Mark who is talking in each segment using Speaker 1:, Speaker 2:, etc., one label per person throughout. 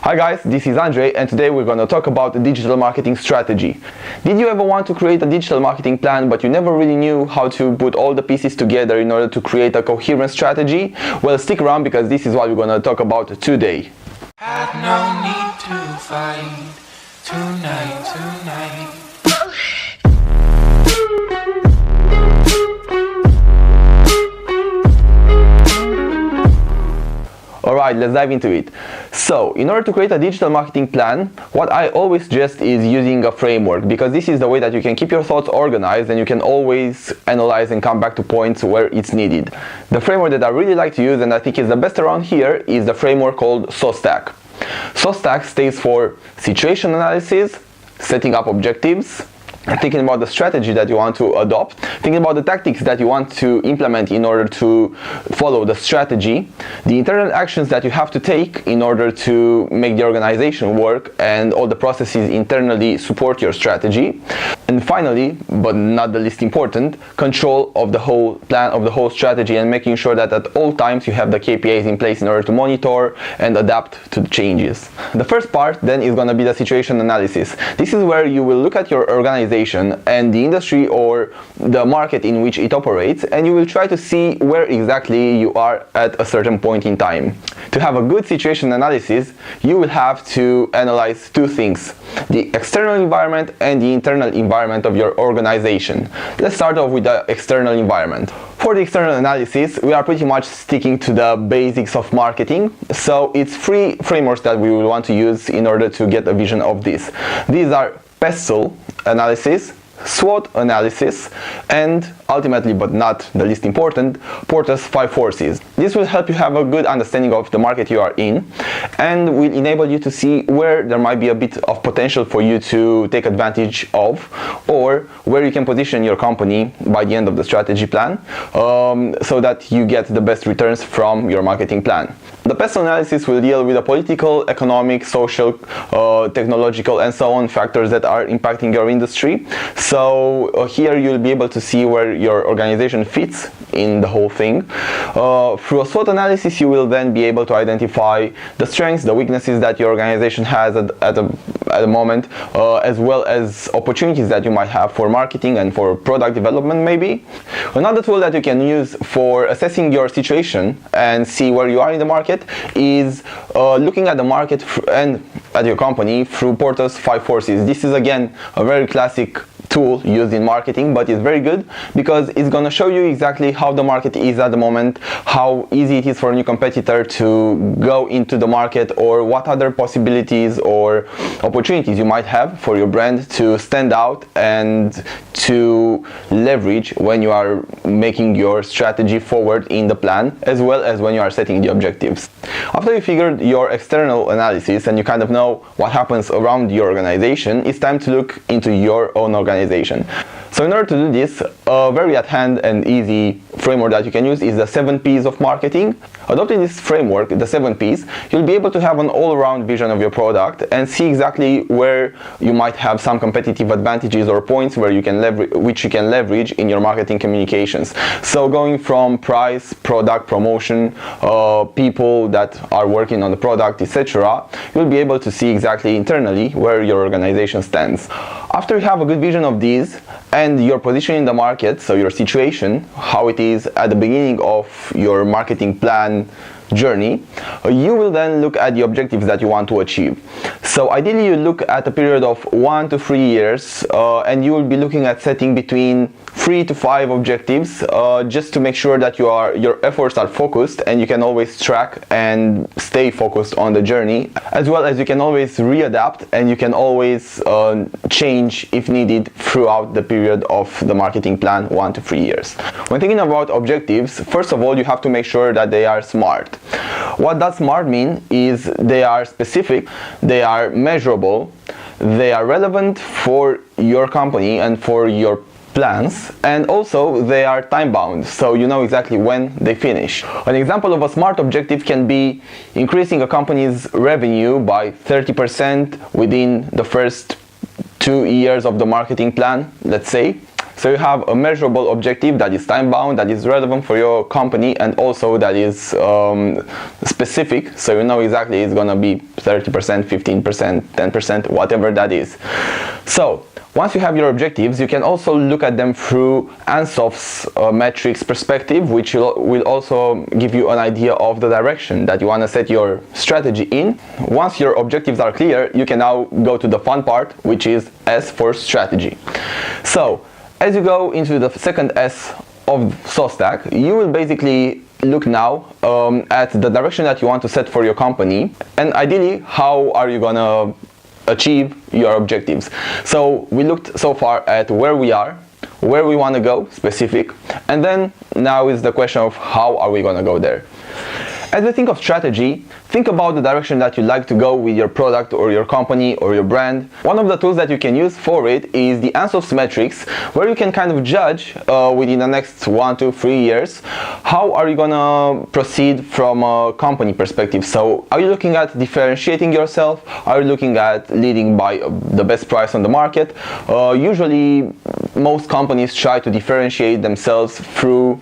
Speaker 1: Hi guys, this is Andrei and today we're going to talk about the digital marketing strategy. Did you ever want to create a digital marketing plan but you never really knew how to put all the pieces together in order to create a coherent strategy? Well, stick around because this is what we're going to talk about today.
Speaker 2: Had no need to fight tonight.
Speaker 1: Alright, let's dive into it. So, in order to create a digital marketing plan, what I always suggest is using a framework, because this is the way that you can keep your thoughts organized and you can always analyze and come back to points where it's needed. The framework that I really like to use and I think is the best around here is the framework called SOSTAC. SOSTAC stands for situation analysis, setting up objectives, thinking about the strategy that you want to adopt, thinking about the tactics that you want to implement in order to follow the strategy, the internal actions that you have to take in order to make the organization work and all the processes internally support your strategy, and finally, but not the least important, control of the whole plan, of the whole strategy, and making sure that at all times you have the KPIs in place in order to monitor and adapt to the changes. The first part then is going to be the situation analysis. This is where you will look at your organization and the industry or the market in which it operates, and you will try to see where exactly you are at a certain point in time. To have a good situation analysis, you will have to analyze two things: the external environment and the internal environment of your organization. Let's start off with the external environment. For the external analysis, we are pretty much sticking to the basics of marketing, so it's three frameworks that we will want to use in order to get a vision of this. These are Bestselling analysis, SWOT analysis, and ultimately, but not the least important, Porter's 5 forces. This will help you have a good understanding of the market you are in and will enable you to see where there might be a bit of potential for you to take advantage of, or where you can position your company by the end of the strategy plan, so that you get the best returns from your marketing plan. The Bestselling analysis will deal with the political, economic, social, technological, and so on factors that are impacting your industry. So here you'll be able to see where your organization fits in the whole thing. Through a SWOT analysis, you will then be able to identify the strengths, the weaknesses that your organization has at the moment, as well as opportunities that you might have for marketing and for product development maybe. Another tool that you can use for assessing your situation and see where you are in the market is looking at the market and at your company through Porter's 5 forces. This is again a very classic tool used in marketing, but it's very good because it's going to show you exactly how the market is at the moment, how easy it is for a new competitor to go into the market, or what other possibilities or opportunities you might have for your brand to stand out and to leverage when you are making your strategy forward in the plan, as well as when you are setting the objectives. After you figured your external analysis and you kind of know what happens around your organization, it's time to look into your own organization. So in order to do this, a very at hand and easy framework that you can use is the 7 P's of marketing. Adopting this framework, the 7 P's, you'll be able to have an all-around vision of your product and see exactly where you might have some competitive advantages or points where you can which you can leverage in your marketing communications. So going from price, product, promotion, people that are working on the product, etc., you'll be able to see exactly internally where your organization stands. After you have a good vision of these and your position in the market, so your situation, how it is at the beginning of your marketing plan journey, you will then look at the objectives that you want to achieve. So ideally you look at a period of 1 to 3 years, and you will be looking at setting between 3 to 5 objectives, just to make sure that your efforts are focused and you can always track and stay focused on the journey, as well as you can always readapt and you can always change if needed throughout the period of the marketing plan, 1 to 3 years. When thinking about objectives, first of all you have to make sure that they are smart. What does SMART mean is they are specific, they are measurable, they are relevant for your company and for your plans, and also they are time bound, so you know exactly when they finish. An example of a SMART objective can be increasing a company's revenue by 30% within the first 2 years of the marketing plan, let's say. So you have a measurable objective that is time bound, that is relevant for your company, and also that is specific, so you know exactly it's gonna be 30%, 15%, 10%, whatever that is. So once you have your objectives, you can also look at them through Ansof's metrics perspective, which will also give you an idea of the direction that you want to set your strategy in. Once your objectives are clear, you can now go to the fun part, which is S for strategy. So as you go into the second S of SOSTAC, you will basically look now at the direction that you want to set for your company, and ideally how are you gonna achieve your objectives. So we looked so far at where we are, where we want to go, specific, and then now is the question of how are we going to go there. As we think of strategy, think about the direction that you'd like to go with your product or your company or your brand. One of the tools that you can use for it is the Ansof's metrics, where you can kind of judge within the next 1 to 3 years how are you gonna proceed from a company perspective. So are you looking at differentiating yourself? Are you looking at leading by the best price on the market? Usually most companies try to differentiate themselves through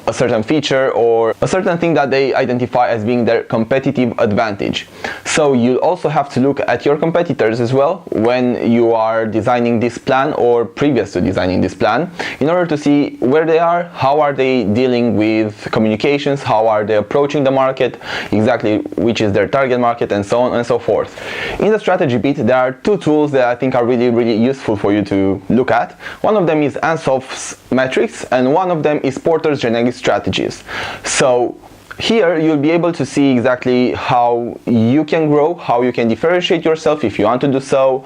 Speaker 1: a certain feature or a certain thing that they identify as being their competitive advantage. So you also have to look at your competitors as well when you are designing this plan or previous to designing this plan, in order to see where they are, how are they dealing with communications, how are they approaching the market, exactly which is their target market, and so on and so forth. In the strategy bit, there are two tools that I think are really useful for you to look at. One of them is Ansof's metrics, and one of them is Porter's generic strategies. So here you'll be able to see exactly how you can grow, how you can differentiate yourself if you want to do so,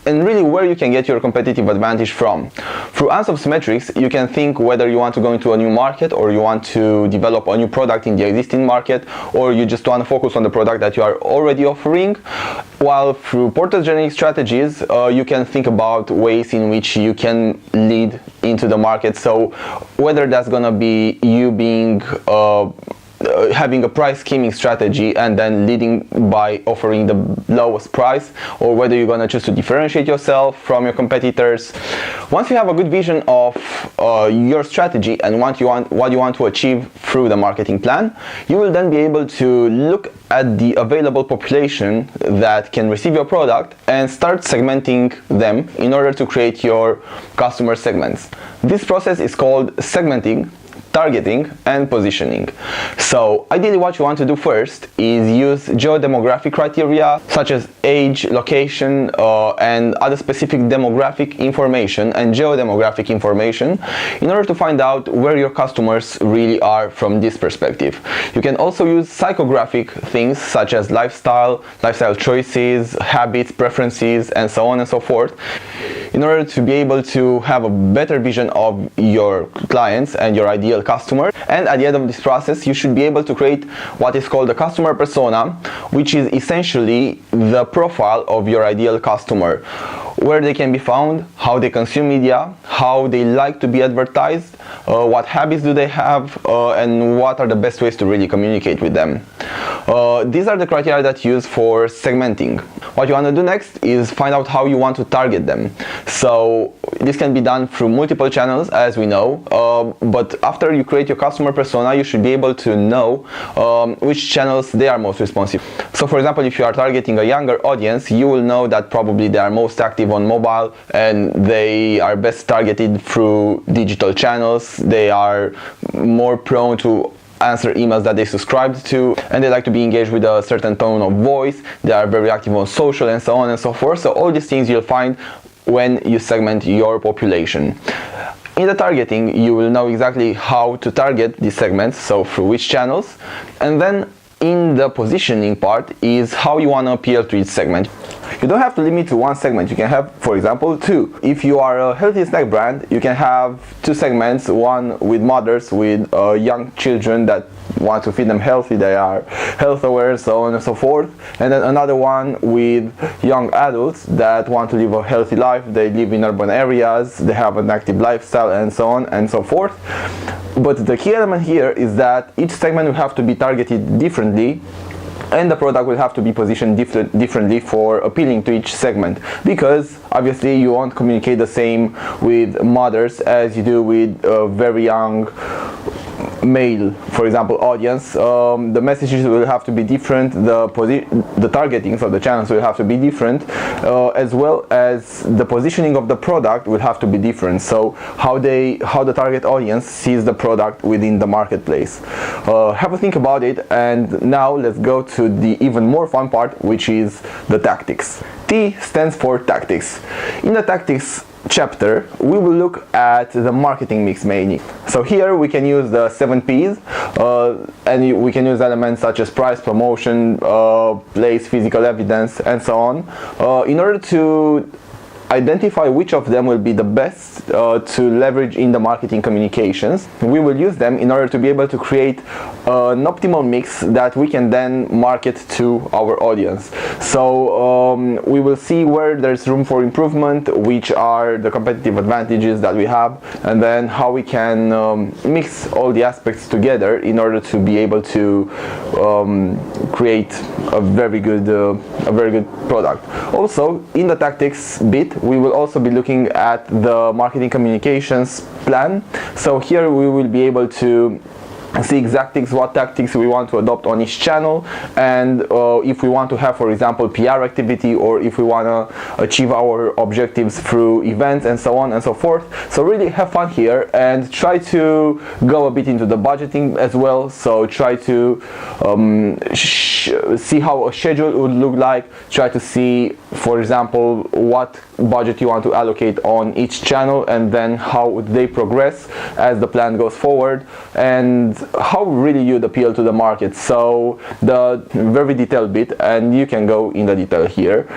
Speaker 1: and really where you can get your competitive advantage from. Through Ansof's metrics, you can think whether you want to go into a new market, or you want to develop a new product in the existing market, or you just want to focus on the product that you are already offering. While through Porter's generic strategies, you can think about ways in which you can lead into the market. So whether that's gonna be you being having a price skimming strategy and then leading by offering the lowest price, or whether you're going to choose to differentiate yourself from your competitors. Once you have a good vision of your strategy and what you want to achieve through the marketing plan, you will then be able to look at the available population that can receive your product and start segmenting them in order to create your customer segments. This process is called segmenting, targeting, and positioning. So ideally what you want to do first is use geodemographic criteria such as age, location, and other specific demographic information and geodemographic information in order to find out where your customers really are from this perspective. You can also use psychographic things such as lifestyle choices, habits, preferences, and so on and so forth, in order to be able to have a better vision of your clients and your ideal customer. And at the end of this process, you should be able to create what is called a customer persona, which is essentially the profile of your ideal customer, where they can be found, how they consume media, how they like to be advertised, what habits do they have, and what are the best ways to really communicate with them. These are the criteria that you use for segmenting. What you want to do next is find out how you want to target them. So this can be done through multiple channels, as we know, but after you create your customer persona, you should be able to know which channels they are most responsive. So for example, if you are targeting a younger audience, you will know that probably they are most active on mobile and they are best targeted through digital channels. They are more prone to answer emails that they subscribed to, and they like to be engaged with a certain tone of voice. They are very active on social, and so on and so forth. So all these things you'll find when you segment your population. In the targeting, you will know exactly how to target these segments, so through which channels, and then in the positioning part is how you want to appeal to each segment. You don't have to limit to one segment. You can have, for example, two. If you are a healthy snack brand, you can have two segments, one with mothers with young children that want to feed them healthy, they are health aware, so on and so forth, and then another one with young adults that want to live a healthy life. They live in urban areas, they have an active lifestyle, and so on and so forth. But the key element here is that each segment will have to be targeted differently and the product will have to be positioned differently for appealing to each segment, because obviously you won't communicate the same with mothers as you do with a very young male, for example, audience. The messages will have to be different, the targeting of the channels will have to be different, as well as the positioning of the product will have to be different, so how the target audience sees the product within the marketplace. Have a think about it, and now let's go to the even more fun part, which is the tactics. T stands for tactics. In the tactics chapter, we will look at the marketing mix mainly. So here we can use the 7 P's, and we can use elements such as price, promotion, place, physical evidence, and so on, in order to identify which of them will be the best to leverage in the marketing communications. We will use them in order to be able to create an optimal mix that we can then market to our audience. So we will see where there's room for improvement, which are the competitive advantages that we have, and then how we can mix all the aspects together in order to be able to create a very good product. Also, in the tactics bit, we will also be looking at the marketing communications plan. So here we will be able to see exactly what tactics we want to adopt on each channel, and if we want to have, for example, PR activity, or if we want to achieve our objectives through events and so on and so forth. So really have fun here and try to go a bit into the budgeting as well. So try to see how a schedule would look like, try to see, for example, what budget you want to allocate on each channel, and then how would they progress as the plan goes forward, and how really you'd appeal to the market. So the very detailed bit, and you can go in the detail here.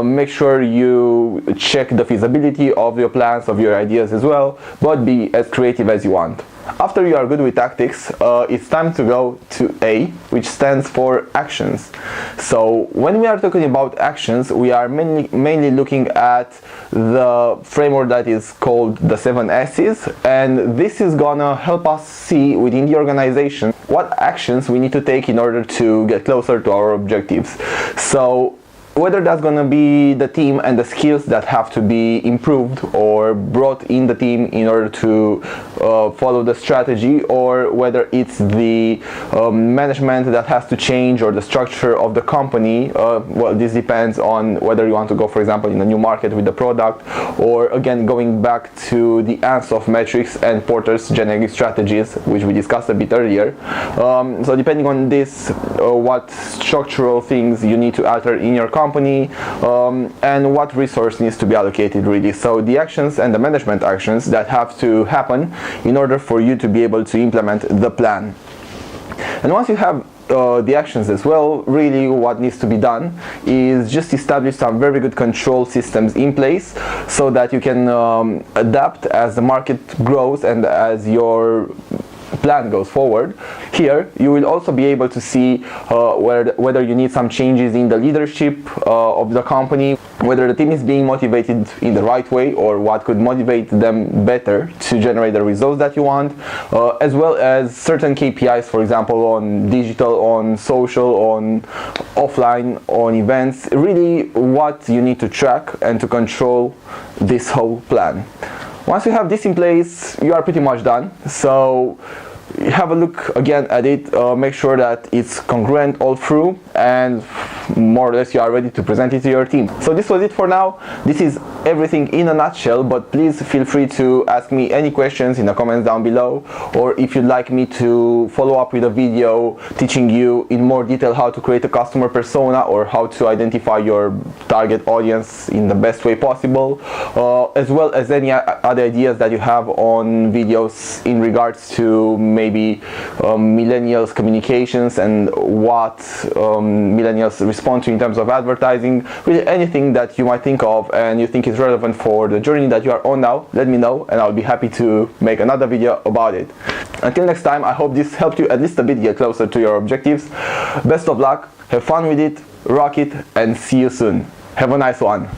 Speaker 1: Make sure you check the feasibility of your plans, of your ideas as well, but be as creative as you want. After you are good with tactics, it's time to go to A, which stands for actions. So when we are talking about actions, we are mainly looking at the framework that is called the 7 S's, and this is gonna help us see within the organization what actions we need to take in order to get closer to our objectives. So whether that's going to be the team and the skills that have to be improved or brought in the team in order to follow the strategy, or whether it's the management that has to change, or the structure of the company. Well, this depends on whether you want to go, for example, in a new market with the product, or again going back to the Ansoff metrics and Porter's generic strategies, which we discussed a bit earlier. So depending on this, what structural things you need to alter in your company, and what resource needs to be allocated really. So the actions and the management actions that have to happen in order for you to be able to implement the plan. And once you have the actions as well, really what needs to be done is just establish some very good control systems in place, so that you can adapt as the market grows and as your plan goes forward. Here you will also be able to see whether you need some changes in the leadership of the company, whether the team is being motivated in the right way, or what could motivate them better to generate the results that you want, as well as certain KPIs, for example, on digital, on social, on offline, on events, really what you need to track and to control this whole plan. Once you have this in place, you are pretty much done. So have a look again at it, make sure that it's congruent all through, and more or less you are ready to present it to your team. So this was it for now. This is everything in a nutshell, but please feel free to ask me any questions in the comments down below, or if you'd like me to follow up with a video teaching you in more detail how to create a customer persona, or how to identify your target audience in the best way possible, as well as any other ideas that you have on videos in regards to maybe millennials communications and what millennials respond to in terms of advertising. Really anything that you might think of and you think is relevant for the journey that you are on now, let me know, and I'll be happy to make another video about it. Until next time, I hope this helped you at least a bit get closer to your objectives. Best of luck, have fun with it, rock it, and see you soon. Have a nice one.